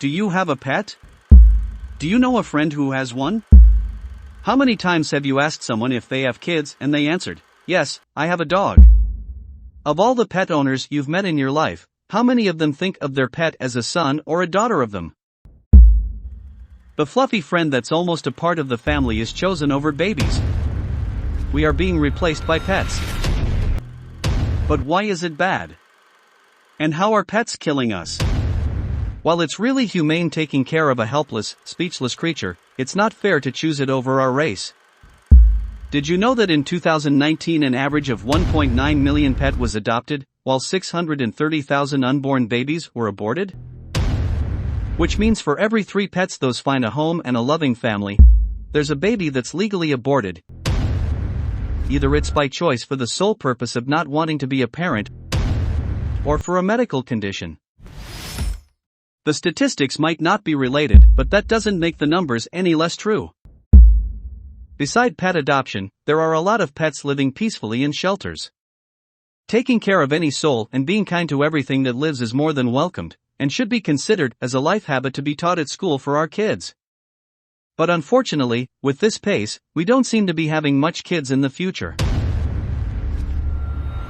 Do you have a pet? Do you know a friend who has one? How many times have you asked someone if they have kids and they answered, "Yes, I have a dog"? Of all the pet owners you've met in your life, how many of them think of their pet as a son or a daughter of them? The fluffy friend that's almost a part of the family is chosen over babies. We are being replaced by pets. But why is it bad? And how are pets killing us? While it's really humane taking care of a helpless, speechless creature, it's not fair to choose it over our race. Did you know that in 2019 an average of 1.9 million pets was adopted, while 630,000 unborn babies were aborted? Which means for every 3 pets those find a home and a loving family, there's a baby that's legally aborted. Either it's by choice for the sole purpose of not wanting to be a parent, or for a medical condition. The statistics might not be related, but that doesn't make the numbers any less true. Beside pet adoption, there are a lot of pets living peacefully in shelters. Taking care of any soul and being kind to everything that lives is more than welcomed, and should be considered as a life habit to be taught at school for our kids. But unfortunately, with this pace, we don't seem to be having much kids in the future.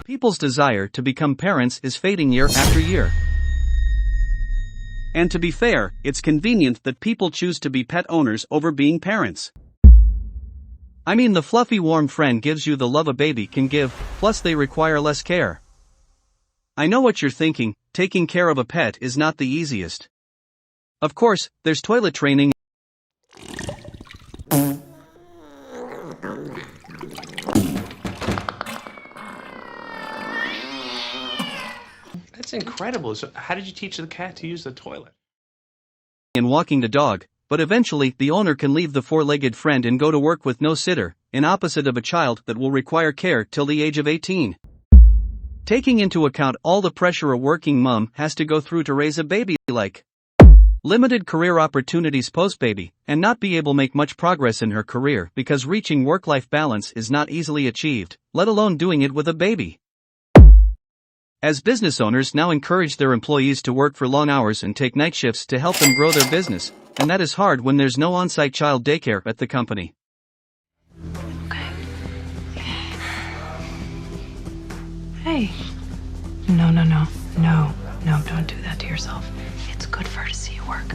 People's desire to become parents is fading year after year. And to be fair, it's convenient that people choose to be pet owners over being parents. I mean, the fluffy warm friend gives you the love a baby can give, plus they require less care. I know what you're thinking, taking care of a pet is not the easiest. Of course, there's toilet training. That's incredible. So how did you teach the cat to use the toilet? And walking the dog, but eventually the owner can leave the 4-legged friend and go to work with no sitter, in opposite of a child that will require care till the age of 18. Taking into account all the pressure a working mom has to go through to raise a baby, like limited career opportunities post-baby, and not be able to make much progress in her career because reaching work-life balance is not easily achieved, let alone doing it with a baby. As business owners now encourage their employees to work for long hours and take night shifts to help them grow their business, and that is hard when there's no on-site child daycare at the company. Okay. Hey. No, don't do that to yourself. It's good for her to see you work.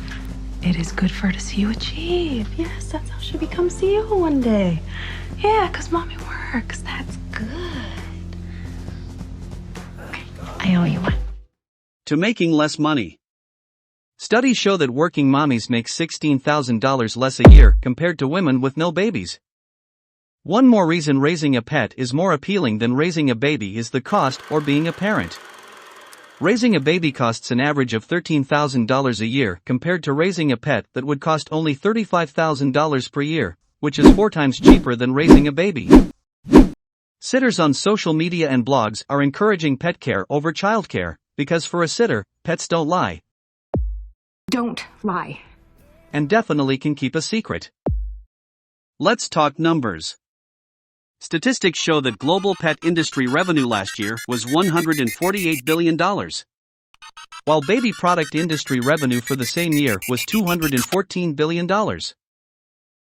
It is good for her to see you achieve. Yes, that's how she becomes CEO one day. Yeah, 'cause mommy works. That's good. I owe you one. To making less money. Studies show that working mommies make $16,000 less a year compared to women with no babies. One more reason raising a pet is more appealing than raising a baby is the cost or being a parent. Raising a baby costs an average of $13,000 a year compared to raising a pet that would cost only $35,000 per year, which is 4 times cheaper than raising a baby. Sitters on social media and blogs are encouraging pet care over childcare, because for a sitter, pets don't lie. Don't lie. And definitely can keep a secret. Let's talk numbers. Statistics show that global pet industry revenue last year was $148 billion. While baby product industry revenue for the same year was $214 billion.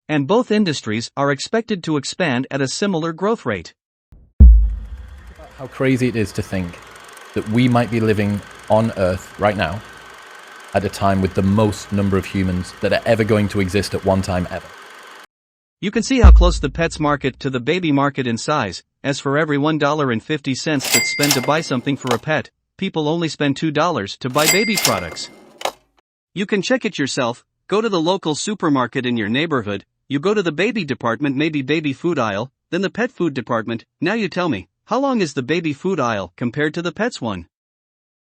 And both industries are expected to expand at a similar growth rate. How crazy it is to think that we might be living on Earth right now at a time with the most number of humans that are ever going to exist at one time ever. You can see how close the pets market to the baby market in size, as for every $1.50 that's spent to buy something for a pet, people only spend $2 to buy baby products. You can check it yourself, go to the local supermarket in your neighborhood, you go to the baby department, maybe baby food aisle, then the pet food department. Now you tell me, how long is the baby food aisle compared to the pets one?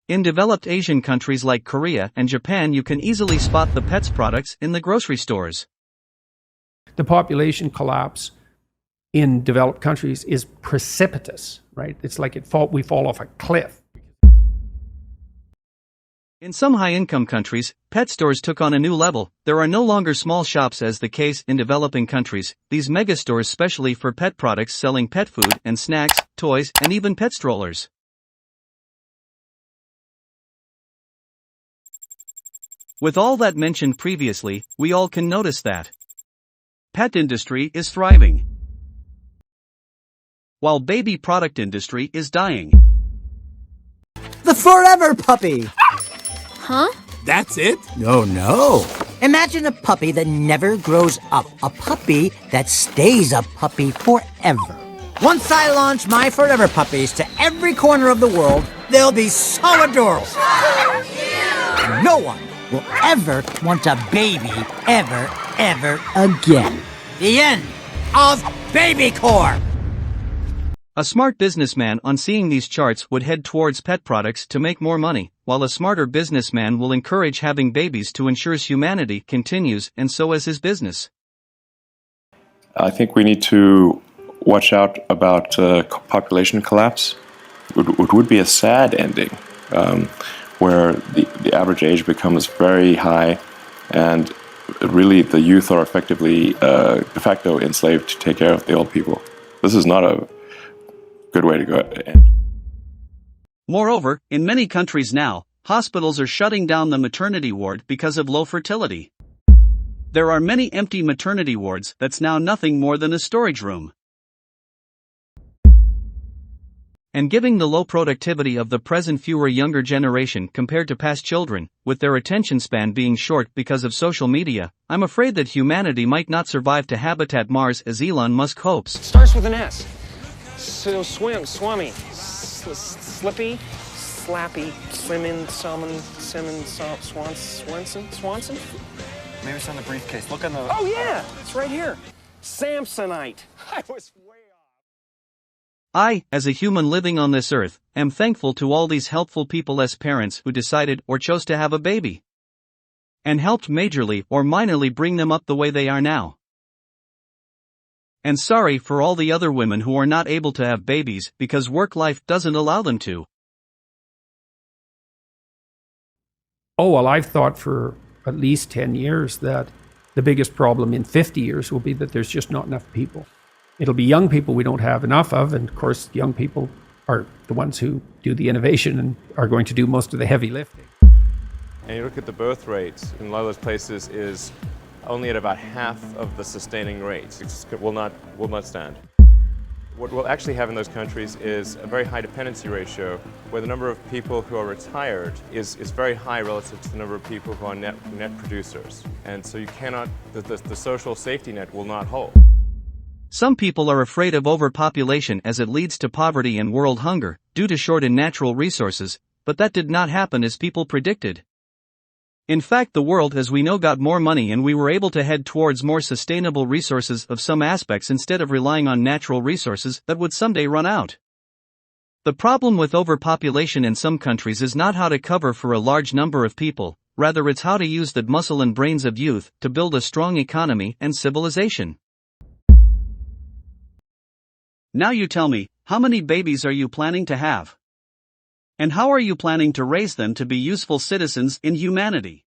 In developed Asian countries like Korea and Japan, you can easily spot the pets products in the grocery stores. The population collapse in developed countries is precipitous, right? It's like we fall off a cliff. In some high-income countries, pet stores took on a new level. There are no longer small shops as the case in developing countries. These megastores specially for pet products selling pet food and snacks, toys, and even pet strollers. With all that mentioned previously, we all can notice that pet industry is thriving, while baby product industry is dying. The forever puppy! Huh? That's it? No. Imagine a puppy that never grows up. A puppy that stays a puppy forever. Once I launch my forever puppies to every corner of the world, they'll be so adorable. No one will ever want a baby ever again. The end of BabyCore! A smart businessman on seeing these charts would head towards pet products to make more money, while a smarter businessman will encourage having babies to ensure humanity continues, and so is his business. I think we need to watch out about population collapse. It would be a sad ending, where the average age becomes very high, and really the youth are effectively de facto enslaved to take care of the old people. This is not a good way to go end. Moreover, in many countries now, hospitals are shutting down the maternity ward because of low fertility. There are many empty maternity wards that's now nothing more than a storage room. And given the low productivity of the present fewer younger generation compared to past children, with their attention span being short because of social media, I'm afraid that humanity might not survive to habitat Mars as Elon Musk hopes. Starts with an S. So swummy, slippy, slappy, slimmin, Swanson? Maybe it's on the briefcase. Look on the... Oh yeah, it's right here. Samsonite. I was way off. I, as a human living on this earth, am thankful to all these helpful people as parents who decided or chose to have a baby, and helped majorly or minorly bring them up the way they are now. And sorry for all the other women who are not able to have babies because work life doesn't allow them to. Oh, well, I've thought for at least 10 years that the biggest problem in 50 years will be that there's just not enough people. It'll be young people we don't have enough of, and of course, young people are the ones who do the innovation and are going to do most of the heavy lifting. And you look at the birth rate in a lot of those places is only at about half of the sustaining rate. It will not stand. What we'll actually have in those countries is a very high dependency ratio, where the number of people who are retired is very high relative to the number of people who are net producers. And so you cannot, the social safety net will not hold. Some people are afraid of overpopulation as it leads to poverty and world hunger, due to short in natural resources, but that did not happen as people predicted. In fact, the world as we know got more money and we were able to head towards more sustainable resources of some aspects instead of relying on natural resources that would someday run out. The problem with overpopulation in some countries is not how to cover for a large number of people, rather it's how to use the muscle and brains of youth to build a strong economy and civilization. Now you tell me, how many babies are you planning to have? And how are you planning to raise them to be useful citizens in humanity?